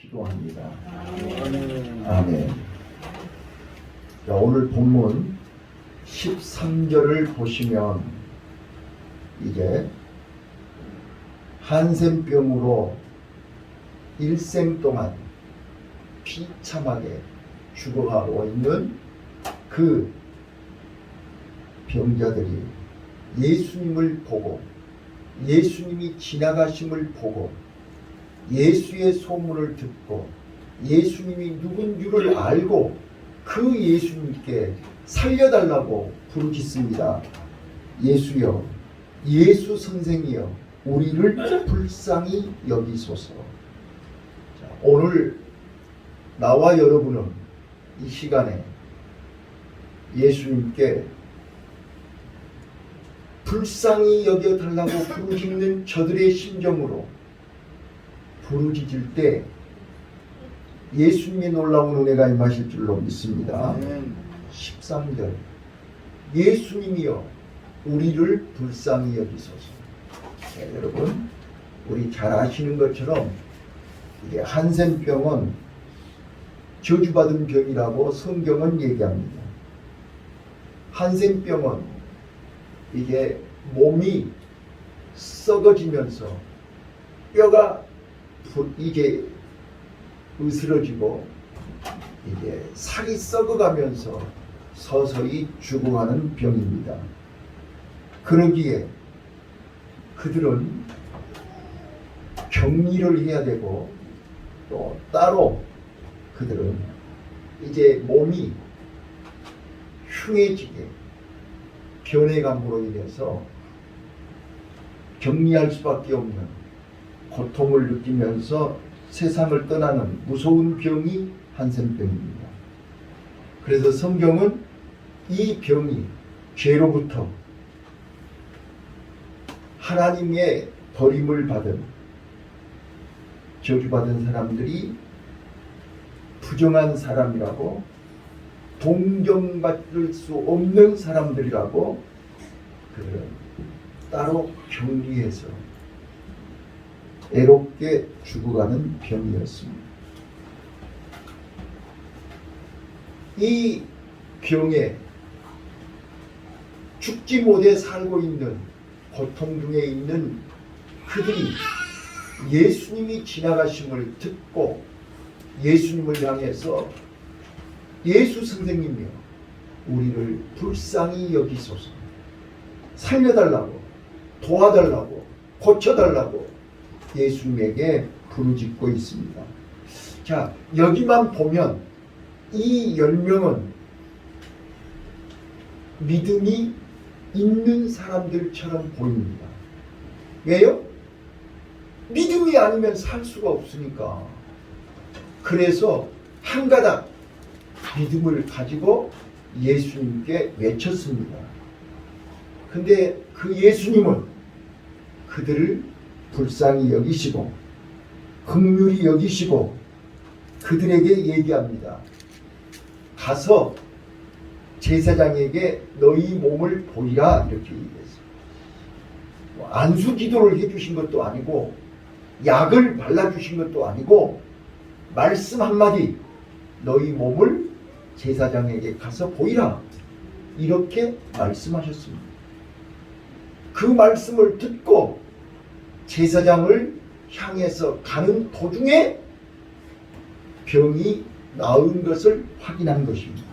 기도합니다. 아멘. 자, 오늘 본문 13절을 보시면 이제 한센병으로 일생 동안 비참하게 죽어가고 있는 그 병자들이 예수님을 보고 예수님이 지나가심을 보고 예수의 소문을 듣고 예수님이 누군 줄을 알고 그 예수님께 살려달라고 부르짖습니다. 예수여, 예수 선생이여, 우리를 불쌍히 여기소서. 자, 오늘 나와 여러분은 이 시간에 예수님께 불쌍히 여겨달라고 부르짖는 저들의 심정으로 부르짖을 때 예수님의 놀라운 은혜가 임하실 줄로 믿습니다. 13절 예수님이여 우리를 불쌍히 여기소서. 네, 여러분 우리 잘 아시는 것처럼 이게 한센병은 저주받은 병이라고 성경은 얘기합니다. 한센병은 이게 몸이 썩어지면서 뼈가 이게 으스러지고 이게 살이 썩어가면서 서서히 죽어가는 병입니다. 그러기에 그들은 격리를 해야 되고 또 따로 그들은 이제 몸이 흉해지게 변해감으로 인해서 격리할 수밖에 없는 고통을 느끼면서 세상을 떠나는 무서운 병이 한센병입니다. 그래서 성경은 이 병이 죄로부터 하나님의 버림을 받은 저주받은 사람들이 부정한 사람이라고 동정받을 수 없는 사람들이라고 그들은 따로 격리해서 애롭게 죽어가는 병이었습니다. 이 병에 죽지 못해 살고 있는 고통 중에 있는 그들이 예수님이 지나가심을 듣고 예수님을 향해서 예수 선생님이여 우리를 불쌍히 여기소서, 살려달라고, 도와달라고, 고쳐달라고 예수님에게 부르짖고 있습니다. 자, 여기만 보면 이 10명은 믿음이 있는 사람들처럼 보입니다. 왜요? 믿음이 아니면 살 수가 없으니까. 그래서 한 가닥 믿음을 가지고 예수님께 외쳤습니다. 근데 그 예수님은 그들을 불쌍히 여기시고 긍휼히 여기시고 그들에게 얘기합니다. 가서 제사장에게 너희 몸을 보이라 이렇게 얘기했어요. 안수 기도를 해주신 것도 아니고 약을 발라주신 것도 아니고 말씀 한마디 너희 몸을 제사장에게 가서 보이라 이렇게 말씀하셨습니다. 그 말씀을 듣고 제사장을 향해서 가는 도중에 병이 나은 것을 확인한 것입니다.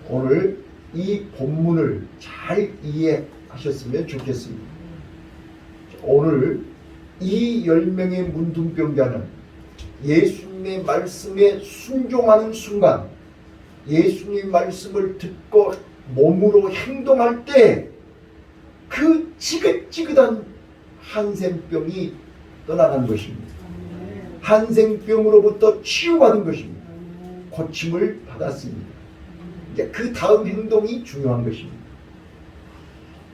오늘 이 본문을 잘 이해하셨으면 좋겠습니다. 오늘 이 10명의 문둥병자는 예수님의 말씀에 순종하는 순간 예수님의 말씀을 듣고 몸으로 행동할 때 그 지긋지긋한 한센병이 떠나간 것입니다. 한센병으로부터 치유받은 것입니다. 고침을 받았습니다. 이제 그 다음 행동이 중요한 것입니다.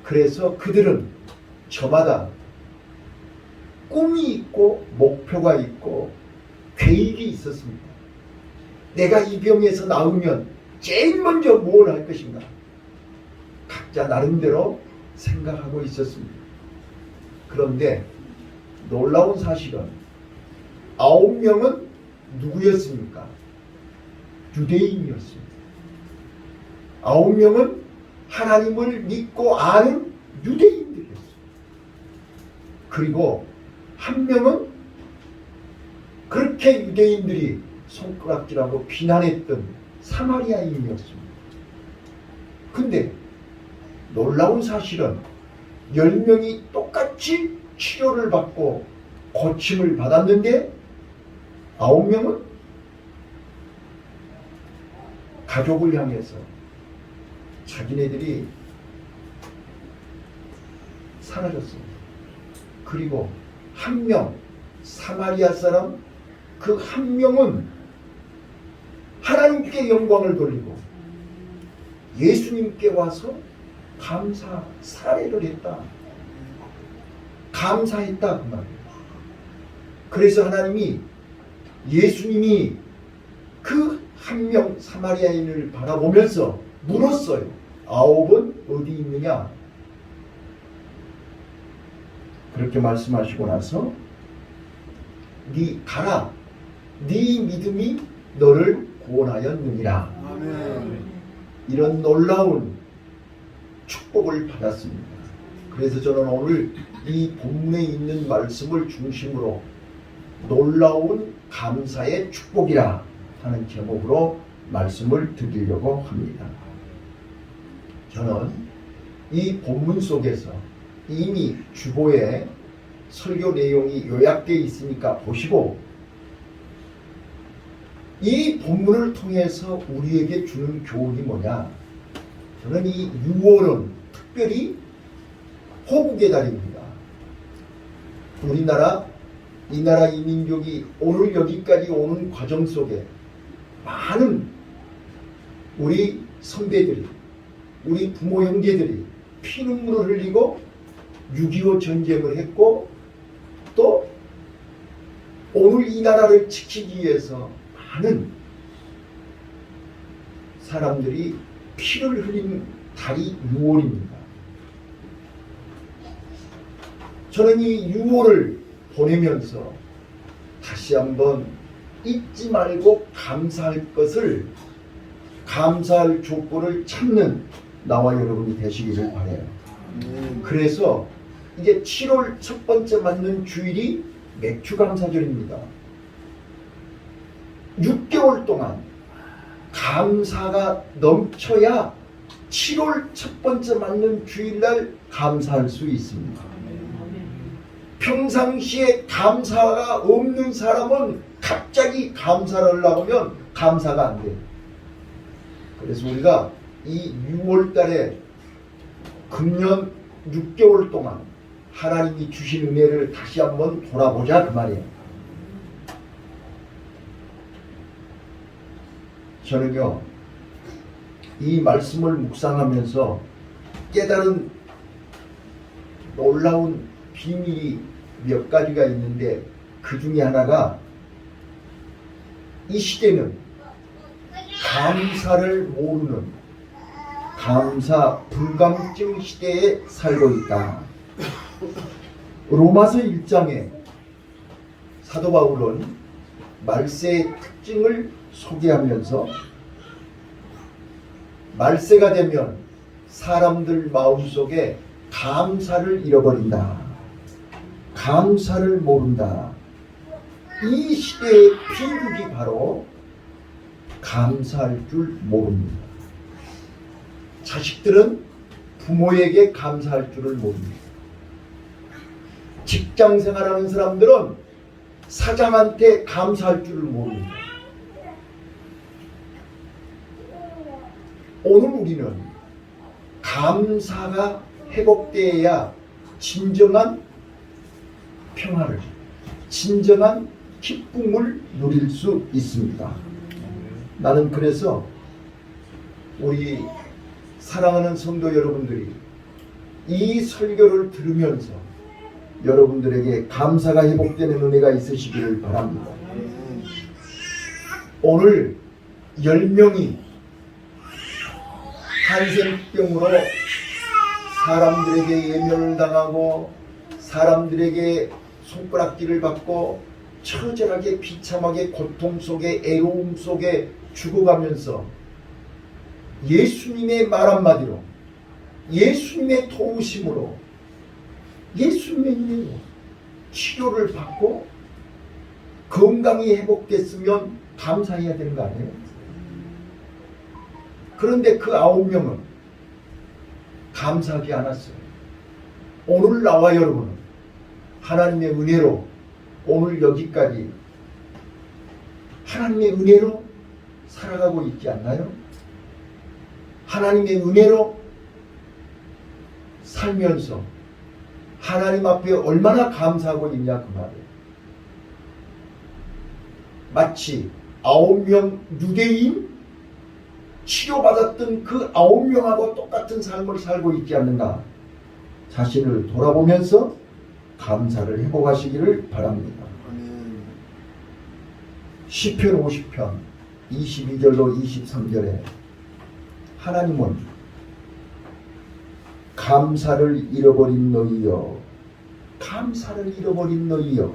그래서 그들은 저마다 꿈이 있고 목표가 있고 계획이 있었습니다. 내가 이 병에서 나으면 제일 먼저 뭘 할 것인가? 각자 나름대로 생각하고 있었습니다. 그런데 놀라운 사실은 9명은 누구였습니까? 유대인이었습니다. 9명은 하나님을 믿고 아는 유대인들이었습니다. 그리고 1명은 그렇게 유대인들이 손가락질하고 비난했던 사마리아인이었습니다. 근데 놀라운 사실은 10명이 똑같이 치료를 받고 고침을 받았는데 9명은 가족을 향해서 자기네들이 사라졌습니다. 그리고 1명 사마리아 사람 그 1명은 하나님께 영광을 돌리고 예수님께 와서 감사 사례를 했다. 감사했다 그 말이에요. 그래서 하나님이 예수님이 그 1명 사마리아인을 바라보면서 물었어요. 9은 어디 있느냐? 그렇게 말씀하시고 나서 네 가라. 네 믿음이 너를 구원하였느니라. 아멘. 이런 놀라운 축복을 받았습니다. 그래서 저는 오늘 이 본문에 있는 말씀을 중심으로 놀라운 감사의 축복이라 하는 제목으로 말씀을 드리려고 합니다. 저는 이 본문 속에서 이미 주보에 설교 내용이 요약되어 있으니까 보시고 이 본문을 통해서 우리에게 주는 교훈이 뭐냐? 저는 이 6월은 특별히 호국의 달입니다. 이 나라 이 민족이 오늘 여기까지 오는 과정 속에 많은 우리 선배들이, 우리 부모 형제들이 피눈물을 흘리고 6.25 전쟁을 했고 또 오늘 이 나라를 지키기 위해서 많은 사람들이 피를 흘린 달이 6월입니다. 저는 이 6월을 보내면서 다시 한번 잊지 말고 감사할 것을, 감사할 조건을 찾는 나와 여러분이 되시기를 바라요. 그래서 이제 7월 첫 번째 맞는 주일이 맥주감사절입니다. 6개월 동안 감사가 넘쳐야 7월 첫 번째 맞는 주일날 감사할 수 있습니다. 평상시에 감사가 없는 사람은 갑자기 감사를 하려고 하면 감사가 안 돼요. 그래서 우리가 이 6월 달에 금년 6개월 동안 하나님이 주신 은혜를 다시 한번 돌아보자 그 말이에요. 저는요 이 말씀을 묵상하면서 깨달은 놀라운 비밀이 몇 가지가 있는데 그 중에 하나가 이 시대는 감사를 모르는 감사 불감증 시대에 살고 있다. 로마서 1장에 사도 바울은 말세의 특징을 소개하면서 말세가 되면 사람들 마음속에 감사를 잃어버린다. 감사를 모른다. 이 시대의 비극이 바로 감사할 줄 모릅니다. 자식들은 부모에게 감사할 줄을 모릅니다. 직장 생활하는 사람들은 사장한테 감사할 줄을 모릅니다. 오늘 우리는 감사가 회복되어야 진정한 평화를, 진정한 기쁨을 누릴 수 있습니다. 나는 그래서 우리 사랑하는 성도 여러분들이 이 설교를 들으면서 여러분들에게 감사가 회복되는 은혜가 있으시기를 바랍니다. 오늘 10명이 한센병으로 사람들에게 예면을 당하고 사람들에게 손가락질을 받고 처절하게 비참하게 고통 속에 애로움 속에 죽어가면서 예수님의 말 한마디로 예수님의 도우심으로 예수님의 은혜로 치료를 받고 건강이 회복됐으면 감사해야 되는 거 아니에요? 그런데 그 9명은 감사하지 않았어요. 오늘 나와 여러분은 하나님의 은혜로 오늘 여기까지 하나님의 은혜로 살아가고 있지 않나요? 하나님의 은혜로 살면서 하나님 앞에 얼마나 감사하고 있냐 그 말이에요. 마치 9명 유대인 치료받았던 그 9명하고 똑같은 삶을 살고 있지 않는가. 자신을 돌아보면서 감사를 회복하시기를 바랍니다. 시편 50편 22절로 23절에 하나님은 감사를 잃어버린 너희여 감사를 잃어버린 너희여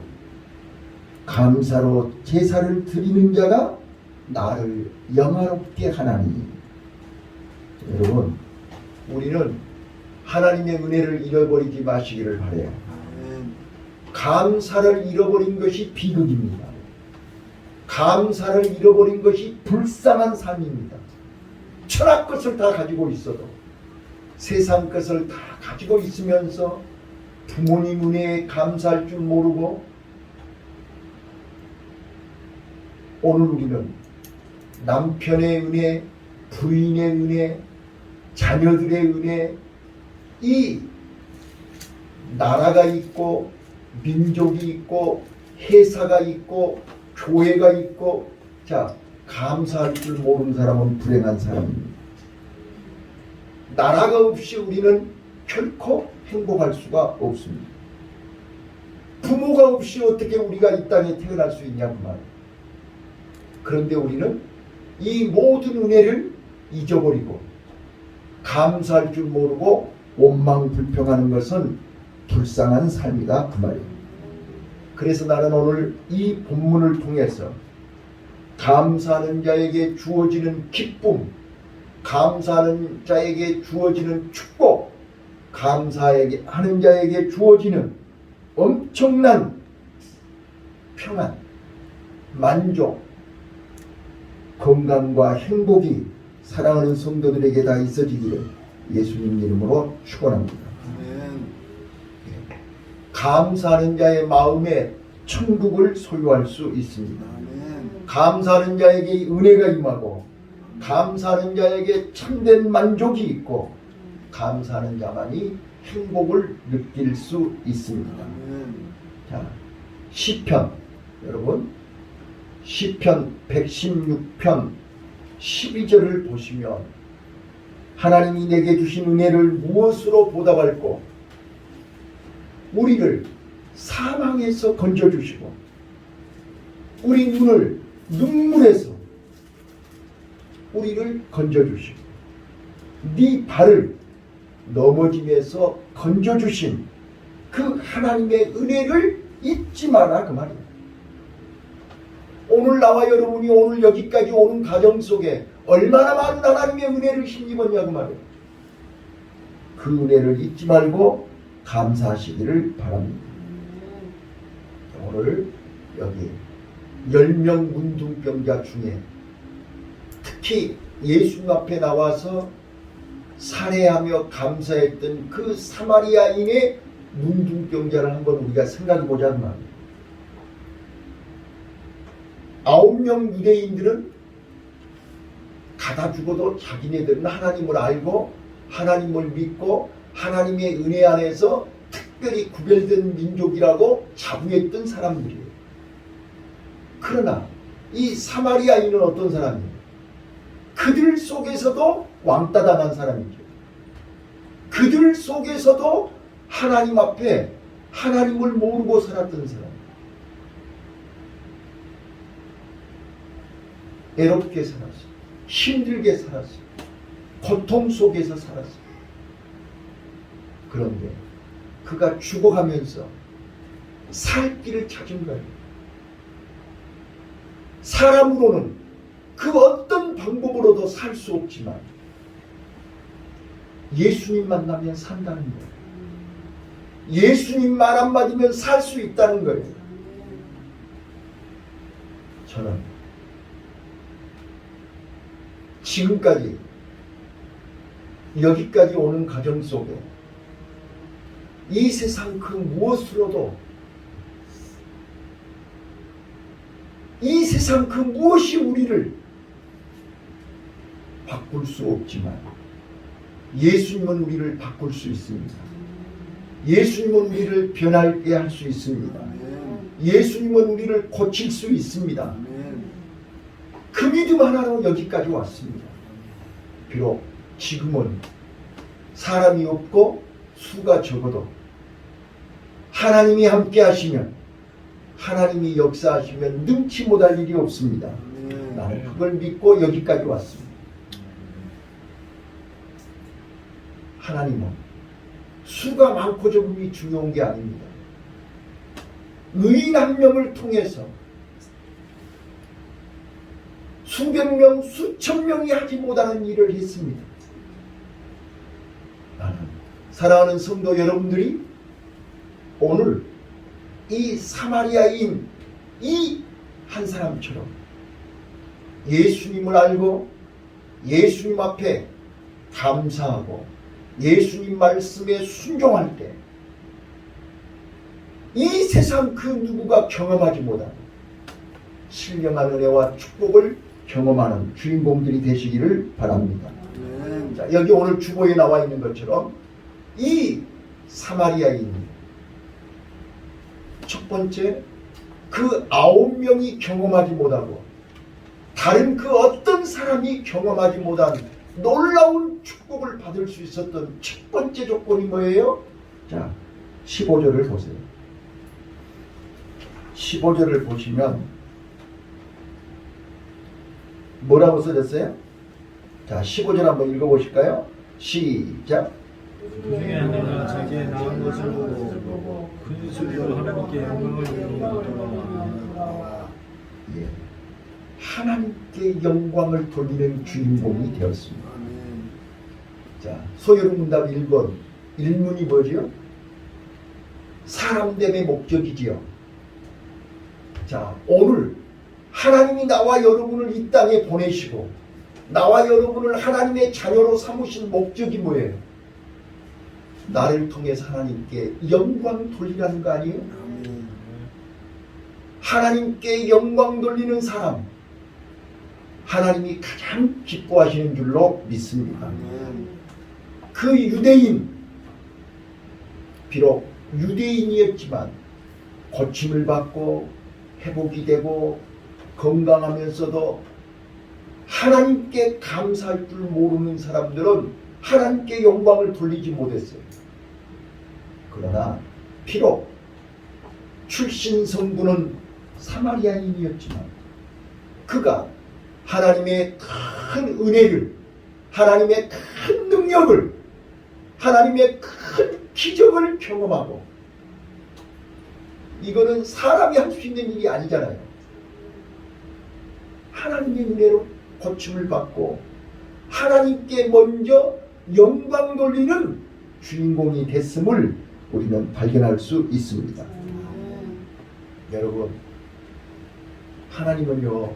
감사로 제사를 드리는 자가 나를 영화롭게 하나니. 여러분 우리는 하나님의 은혜를 잃어버리지 마시기를 바라요. 감사를 잃어버린 것이 비극입니다. 감사를 잃어버린 것이 불쌍한 삶입니다. 천하 것을 다 가지고 있어도 세상 것을 다 가지고 있으면서 부모님 은혜에 감사할 줄 모르고 오늘 우리는 남편의 은혜, 부인의 은혜, 자녀들의 은혜, 이 나라가 있고 민족이 있고 회사가 있고 교회가 있고 자 감사할 줄 모르는 사람은 불행한 사람입니다. 나라가 없이 우리는 결코 행복할 수가 없습니다. 부모가 없이 어떻게 우리가 이 땅에 태어날 수 있냐고 말이에요. 그런데 우리는 이 모든 은혜를 잊어버리고 감사할 줄 모르고 원망 불평하는 것은 불쌍한 삶이다 그 말이에요. 그래서 나는 오늘 이 본문을 통해서 감사하는 자에게 주어지는 기쁨, 감사하는 자에게 주어지는 축복, 감사하는 자에게 주어지는 엄청난 평안, 만족, 건강과 행복이 사랑하는 성도들에게 다 있어지기를 예수님 이름으로 축원합니다. 감사하는 자의 마음에 천국을 소유할 수 있습니다. 감사하는 자에게 은혜가 임하고 감사하는 자에게 참된 만족이 있고 감사하는 자만이 행복을 느낄 수 있습니다. 자, 시편 여러분 시편 116편 12절을 보시면 하나님이 내게 주신 은혜를 무엇으로 보답할꼬 우리를 사망에서 건져주시고 우리 눈을 눈물에서 우리를 건져주시고 네 발을 넘어짐에서 건져주신 그 하나님의 은혜를 잊지 마라 그 말이에요. 오늘 나와 여러분이 오늘 여기까지 오는 가정 속에 얼마나 많은 하나님의 은혜를 힘입었냐 그 말이에요. 그 은혜를 잊지 말고 감사하시기를 바랍니다. 오늘 여기 10명 문둥병자 중에 특히 예수님 앞에 나와서 살해하며 감사했던 그 사마리아인의 문둥병자를 한번 우리가 생각해보자 그 말이에요. 9명 유대인들은 가다 죽어도 자기네들은 하나님을 알고 하나님을 믿고 하나님의 은혜 안에서 특별히 구별된 민족이라고 자부했던 사람들이에요. 그러나 이 사마리아인은 어떤 사람이에요? 그들 속에서도 왕따 당한 사람이죠. 그들 속에서도 하나님 앞에 하나님을 모르고 살았던 사람. 애롭게 살았어요. 힘들게 살았어요. 고통 속에서 살았어요. 그런데 그가 죽어가면서 살 길을 찾은 거예요. 사람으로는 그 어떤 방법으로도 살 수 없지만 예수님 만나면 산다는 거예요. 예수님 말 한마디면 살 수 있다는 거예요. 저는 지금까지 여기까지 오는 과정 속에 이 세상 그 무엇으로도 이 세상 그 무엇이 우리를 바꿀 수 없지만 예수님은 우리를 바꿀 수 있습니다. 예수님은 우리를 변하게 할 수 있습니다. 예수님은 우리를 고칠 수 있습니다. 그 믿음 하나로 여기까지 왔습니다. 비록 지금은 사람이 없고 수가 적어도 하나님이 함께 하시면, 하나님이 역사하시면 능치 못할 일이 없습니다. 나는 그걸 믿고 여기까지 왔습니다. 하나님은 수가 많고 적음이 중요한 게 아닙니다. 의인 한 명을 통해서 수백 명, 수천 명이 하지 못하는 일을 했습니다. 나는 사랑하는 성도 여러분들이 오늘 이 사마리아인 이 한 사람처럼 예수님을 알고 예수님 앞에 감사하고 예수님 말씀에 순종할 때 이 세상 그 누구가 경험하지 못한 신령한 은혜와 축복을 경험하는 주인공들이 되시기를 바랍니다. 자, 여기 오늘 주보에 나와 있는 것처럼 이 사마리아인 첫 번째 그 9명이 경험하지 못하고 다른 그 어떤 사람이 경험하지 못한 놀라운 축복을 받을 수 있었던 첫 번째 조건이 뭐예요? 자, 15절을 보세요. 15절을 보시면 뭐라고 써졌어요? 자, 15절 한번 읽어보실까요? 시작. 그중에 하나가 자기의 나은 것을 보고 큰 소리로 하나님께 영광을 돌리더라. 예, 하나님께 영광을 돌리는 주인공이 되었습니다. 자, 소요문답 1번 1문이 뭐지요? 사람됨의 목적이지요. 자, 오늘 하나님이 나와 여러분을 이 땅에 보내시고 나와 여러분을 하나님의 자녀로 삼으신 목적이 뭐예요? 나를 통해서 하나님께 영광 돌리라는 거 아니에요? 하나님께 영광 돌리는 사람, 하나님이 가장 기뻐하시는 줄로 믿습니다. 그 유대인, 비록 유대인이었지만 고침을 받고 회복이 되고 건강하면서도 하나님께 감사할 줄 모르는 사람들은 하나님께 영광을 돌리지 못했어요. 그러나 비록 출신 성부는 사마리아인이었지만 그가 하나님의 큰 은혜를, 하나님의 큰 능력을, 하나님의 큰 기적을 경험하고, 이거는 사람이 할 수 있는 일이 아니잖아요. 하나님의 은혜로 고침을 받고 하나님께 먼저 영광 돌리는 주인공이 됐음을 우리는 발견할 수 있습니다. 여러분, 하나님은요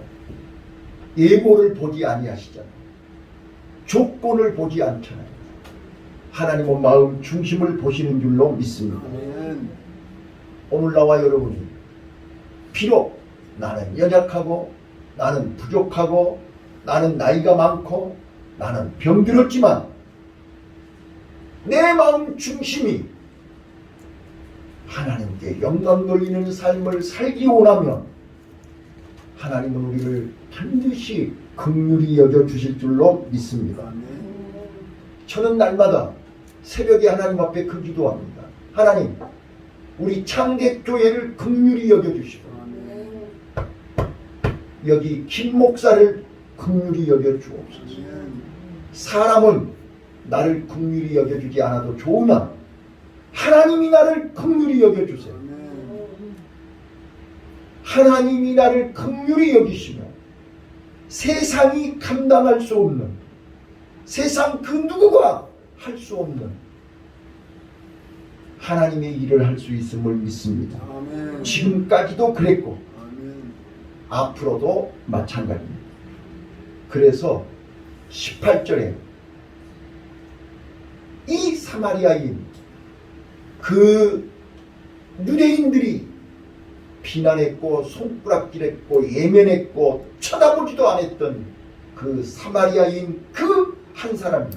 예보를 보지 아니하시잖아요. 조건을 보지 않잖아요. 하나님은 마음 중심을 보시는 줄로 믿습니다. 오늘 나와 여러분이 비록 나는 연약하고 나는 부족하고 나는 나이가 많고 나는 병들었지만 내 마음 중심이 하나님께 영광 돌리는 삶을 살기 원하면 하나님은 우리를 반드시 긍휼히 여겨주실 줄로 믿습니다. 저는 날마다 새벽에 하나님 앞에 그 기도합니다. 하나님, 우리 창대교회를 긍휼히 여겨주시고 여기 김 목사를 긍휼히 여겨주옵소서. 사람은 나를 긍휼히 여겨주지 않아도 좋으나 하나님이 나를 긍휼히 여겨주세요. 하나님이 나를 긍휼히 여기시며 세상이 감당할 수 없는, 세상 그 누구가 할 수 없는 하나님의 일을 할 수 있음을 믿습니다. 아멘. 지금까지도 그랬고 아멘. 앞으로도 마찬가지입니다. 그래서 18절에 이 사마리아인 그 유대인들이 비난했고 손가락질했고 예면했고 쳐다보지도 않았던 그 사마리아인 그 한 사람이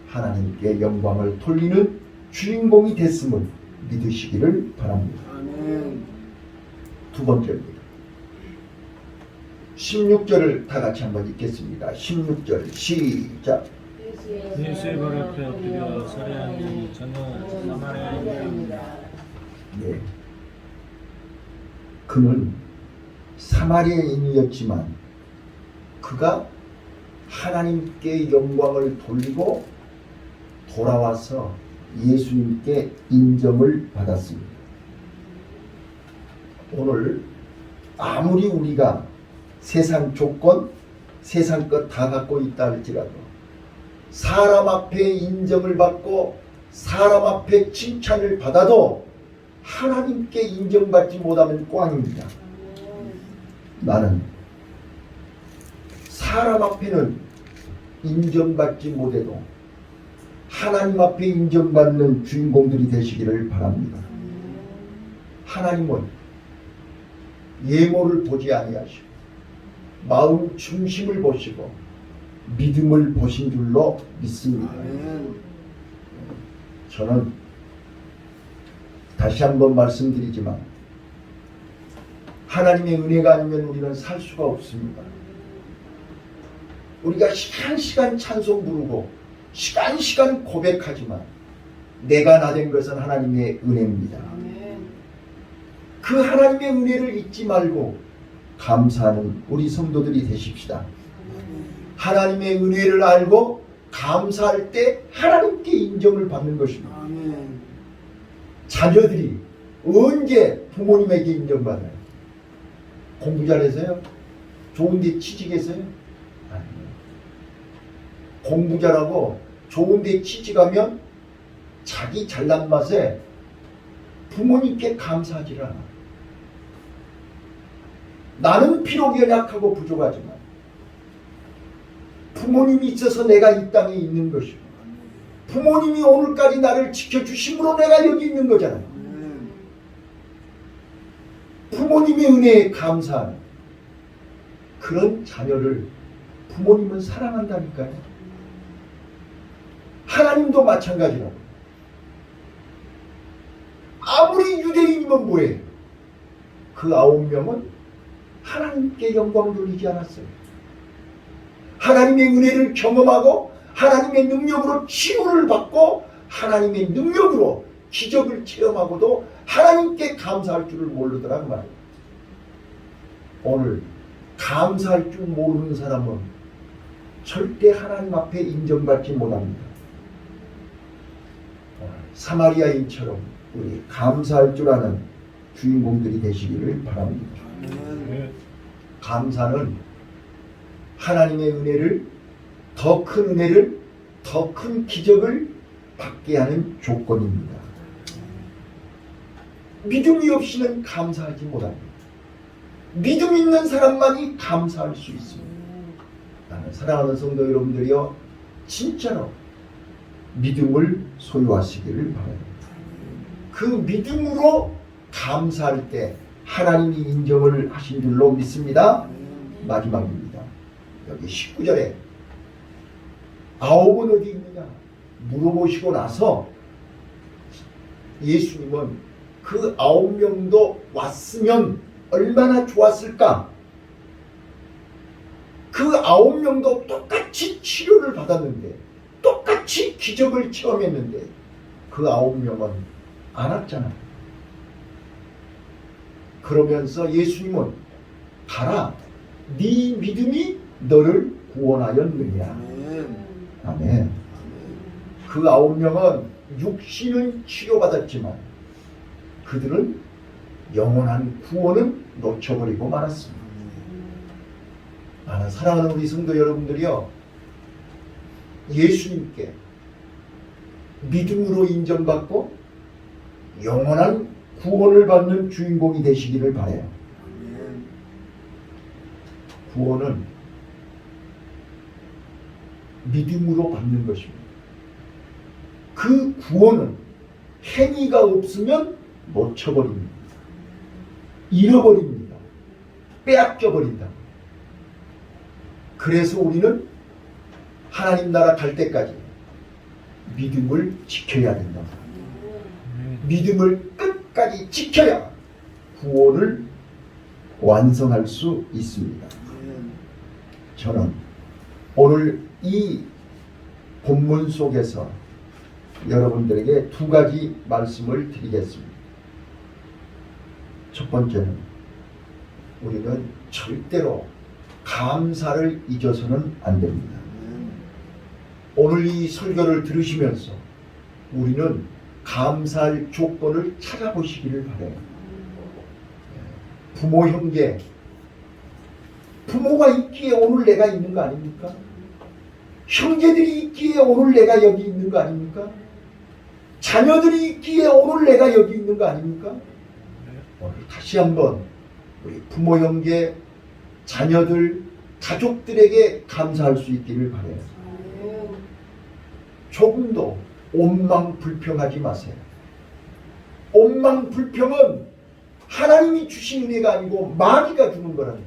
하나님께 영광을 돌리는 주인공이 됐음을 믿으시기를 바랍니다. 아멘. 두 번째입니다. 16절을 다 같이 한번 읽겠습니다. 16절 시작. 예수의 발 앞에 엎드려 살해하니 저는 사마리아인입니다. 네. 그는 사마리아인이었지만 그가 하나님께 영광을 돌리고 돌아와서 예수님께 인정을 받았습니다. 오늘 아무리 우리가 세상 조건, 세상 것 다 갖고 있다 할지라도 사람 앞에 인정을 받고 사람 앞에 칭찬을 받아도 하나님께 인정받지 못하면 꽝입니다. 나는 사람 앞에는 인정받지 못해도 하나님 앞에 인정받는 주인공들이 되시기를 바랍니다. 하나님은 예모를 보지 아니하시고 마음 중심을 보시고 믿음을 보신 줄로 믿습니다. 아멘. 저는 다시 한번 말씀드리지만 하나님의 은혜가 아니면 우리는 살 수가 없습니다. 우리가 시간 찬송 부르고 시간 고백하지만 내가 나 된 것은 하나님의 은혜입니다. 그 하나님의 은혜를 잊지 말고 감사하는 우리 성도들이 되십시다. 하나님의 은혜를 알고 감사할 때 하나님께 인정을 받는 것입니다. 아멘. 자녀들이 언제 부모님에게 인정받아요? 공부 잘해서요? 좋은 데 취직해서요? 아니요. 공부 잘하고 좋은 데 취직하면 자기 잘난 맛에 부모님께 감사하지 않아. 나는 비록 연약하고 부족하지만 부모님이 있어서 내가 이 땅에 있는 것이고 부모님이 오늘까지 나를 지켜주심으로 내가 여기 있는 거잖아요. 아멘. 부모님의 은혜에 감사하는 그런 자녀를 부모님은 사랑한다니까요. 하나님도 마찬가지라고. 아무리 유대인이면 뭐해? 그 9명은 하나님께 영광을 돌리지 않았어요. 하나님의 은혜를 경험하고 하나님의 능력으로 치유를 받고 하나님의 능력으로 기적을 체험하고도 하나님께 감사할 줄을 모르더란 말이에요. 오늘 감사할 줄 모르는 사람은 절대 하나님 앞에 인정받지 못합니다. 사마리아인처럼 우리 감사할 줄 아는 주인공들이 되시기를 바랍니다. 아멘. 감사는 하나님의 은혜를, 더 큰 은혜를, 더 큰 기적을 받게 하는 조건입니다. 믿음이 없이는 감사하지 못합니다. 믿음 있는 사람만이 감사할 수 있습니다. 나는 사랑하는 성도 여러분들이여, 진짜로 믿음을 소유하시기를 바랍니다. 그 믿음으로 감사할 때 하나님이 인정을 하신 줄로 믿습니다. 마지막입니다. 여기 19절에 9은 어디 있느냐 물어보시고 나서 예수님은 그 9명도 왔으면 얼마나 좋았을까? 그 9명도 똑같이 치료를 받았는데 똑같이 기적을 체험했는데 그 9명은 안 왔잖아요. 그러면서 예수님은 가라, 네 믿음이 너를 구원하였느냐. 아멘. 아멘. 그 9명은 육신은 치료받았지만 그들은 영원한 구원은 놓쳐버리고 말았습니다. 사랑하는 우리 성도 여러분들이요, 예수님께 믿음으로 인정받고 영원한 구원을 받는 주인공이 되시기를 바라요. 구원은 믿음으로 받는 것입니다. 그 구원은 행위가 없으면 놓쳐버립니다. 잃어버립니다. 빼앗겨버린다. 그래서 우리는 하나님 나라 갈 때까지 믿음을 지켜야 된다. 믿음을 끝까지 지켜야 구원을 완성할 수 있습니다. 저는 오늘 이 본문 속에서 여러분들에게 두 가지 말씀을 드리겠습니다. 첫 번째는 우리는 절대로 감사를 잊어서는 안 됩니다. 오늘 이 설교를 들으시면서 우리는 감사할 조건을 찾아보시기를 바라요. 부모, 형제, 부모가 있기에 오늘 내가 있는 거 아닙니까? 형제들이 있기에 오늘 내가 여기 있는 거 아닙니까? 자녀들이 있기에 오늘 내가 여기 있는 거 아닙니까? 오늘 다시 한번 우리 부모, 형제, 자녀들, 가족들에게 감사할 수 있기를 바라요. 조금도 원망불평하지 마세요. 원망불평은 하나님이 주신 은혜가 아니고 마귀가 주는 거라니까.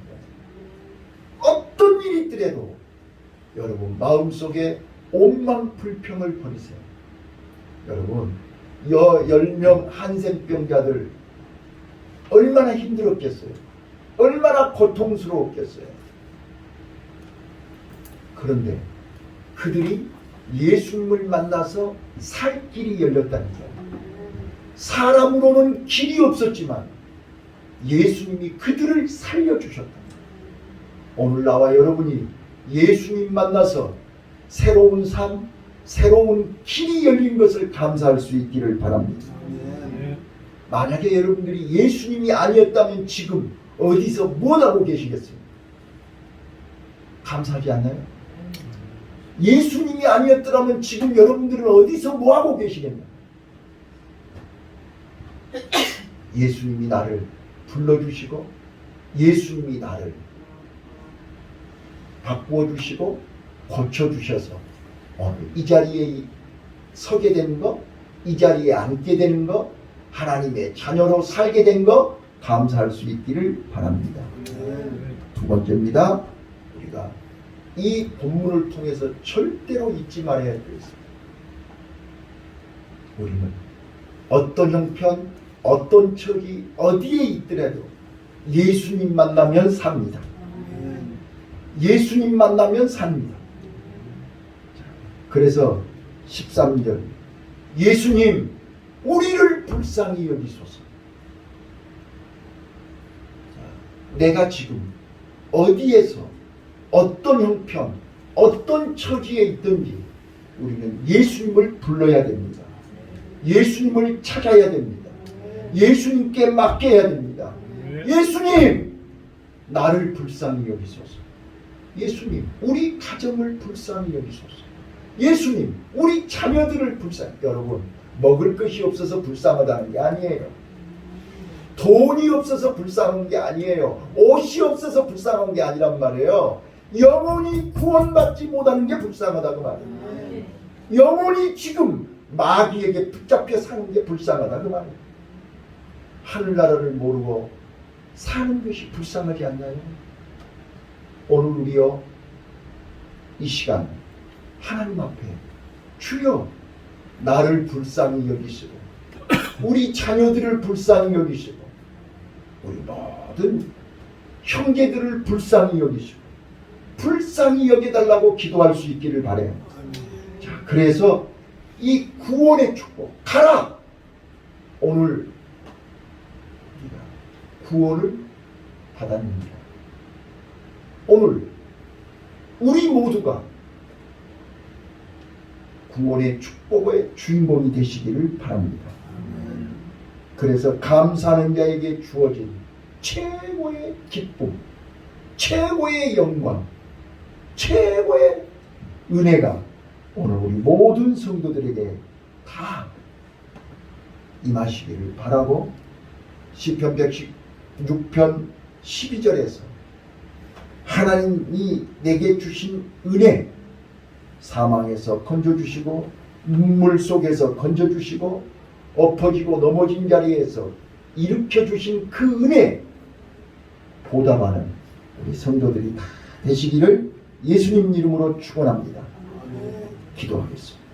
어떤 일이 있더라도 여러분 마음속에 원망불평을 버리세요. 여러분 10명 한센병자들 얼마나 힘들었겠어요. 얼마나 고통스러웠겠어요. 그런데 그들이 예수님을 만나서 살 길이 열렸다니까요. 사람으로는 길이 없었지만 예수님이 그들을 살려주셨다. 오늘 나와 여러분이 예수님 만나서 새로운 삶, 새로운 길이 열린 것을 감사할 수 있기를 바랍니다. 만약에 여러분들이 예수님이 아니었다면 지금 어디서 무엇하고 계시겠습니까? 감사하지 않나요? 예수님이 아니었더라면 지금 여러분들은 어디서 뭐하고 계시겠냐? 예수님이 나를 불러주시고 예수님이 나를 바꾸어주시고 고쳐주셔서 이 자리에 서게 되는 거, 이 자리에 앉게 되는 거, 하나님의 자녀로 살게 된 거 감사할 수 있기를 바랍니다. 두 번째입니다. 우리가 이 본문을 통해서 절대로 잊지 말아야 할 것입니다. 우리는 어떤 형편, 어떤 처지, 어디에 있더라도 예수님 만나면 삽니다. 예수님 만나면 삽니다. 그래서 13절 예수님 우리를 불쌍히 여기소서. 내가 지금 어디에서 어떤 형편, 어떤 처지에 있든지 우리는 예수님을 불러야 됩니다. 예수님을 찾아야 됩니다. 예수님께 맡겨야 됩니다. 예수님 나를 불쌍히 여기소서. 예수님 우리 가정을 불쌍히 여기소서. 예수님 우리 자녀들을 불쌍히. 여러분 먹을 것이 없어서 불쌍하다는 게 아니에요. 돈이 없어서 불쌍한 게 아니에요. 옷이 없어서 불쌍한 게 아니란 말이에요. 영혼이 구원받지 못하는 게 불쌍하다고 말이에요. 영혼이 지금 마귀에게 붙잡혀 사는 게 불쌍하다고 말이에요. 하늘나라를 모르고 사는 것이 불쌍하지 않나요? 오늘 우리요 이 시간 하나님 앞에 주여 나를 불쌍히 여기시고 우리 자녀들을 불쌍히 여기시고 우리 모든 형제들을 불쌍히 여기시고 불쌍히 여겨달라고 기도할 수 있기를 바라요. 자, 그래서 이 구원의 축복 가라. 오늘 우리가 구원을 받았습니다. 오늘 우리 모두가 구원의 축복의 주인공이 되시기를 바랍니다. 그래서 감사하는 자에게 주어진 최고의 기쁨, 최고의 영광, 최고의 은혜가 오늘 우리 모든 성도들에게 다 임하시기를 바라고 시편 116편 12절에서 하나님이 내게 주신 은혜, 사망에서 건져주시고 눈물 속에서 건져주시고 엎어지고 넘어진 자리에서 일으켜주신 그 은혜 보답하는 우리 성도들이 다 되시기를 예수님 이름으로 축원합니다. 기도하겠습니다.